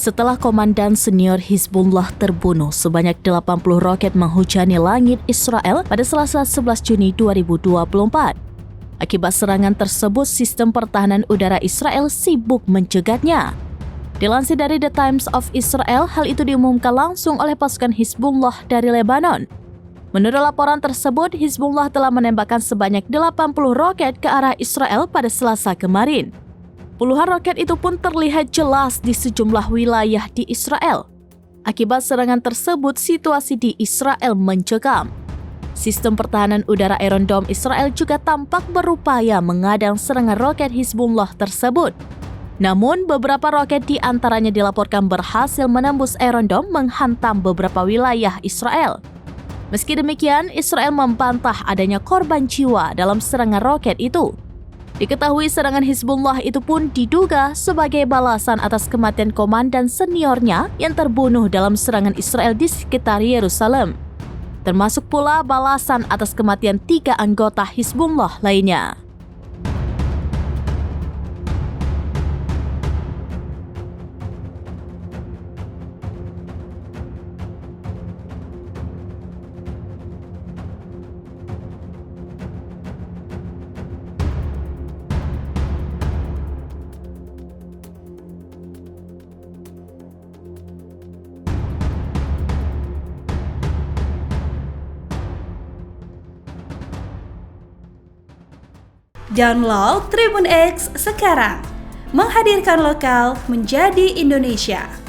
Setelah komandan senior Hizbullah terbunuh, sebanyak 80 roket menghujani langit Israel pada Selasa 11 Juni 2024. Akibat serangan tersebut, sistem pertahanan udara Israel sibuk mencegatnya. Dilansir dari The Times of Israel, hal itu diumumkan langsung oleh pasukan Hizbullah dari Lebanon. Menurut laporan tersebut, Hizbullah telah menembakkan sebanyak 80 roket ke arah Israel pada Selasa kemarin. Puluhan roket itu pun terlihat jelas di sejumlah wilayah di Israel. Akibat serangan tersebut, situasi di Israel mencekam. Sistem pertahanan udara Iron Dome Israel juga tampak berupaya mengadang serangan roket Hizbullah tersebut. Namun, beberapa roket di antaranya dilaporkan berhasil menembus Iron Dome menghantam beberapa wilayah Israel. Meski demikian, Israel membantah adanya korban jiwa dalam serangan roket itu. Diketahui serangan Hizbullah itu pun diduga sebagai balasan atas kematian komandan seniornya yang terbunuh dalam serangan Israel di sekitar Yerusalem. Termasuk pula balasan atas kematian 3 anggota Hizbullah lainnya. Download Tribun X sekarang, menghadirkan lokal menjadi Indonesia.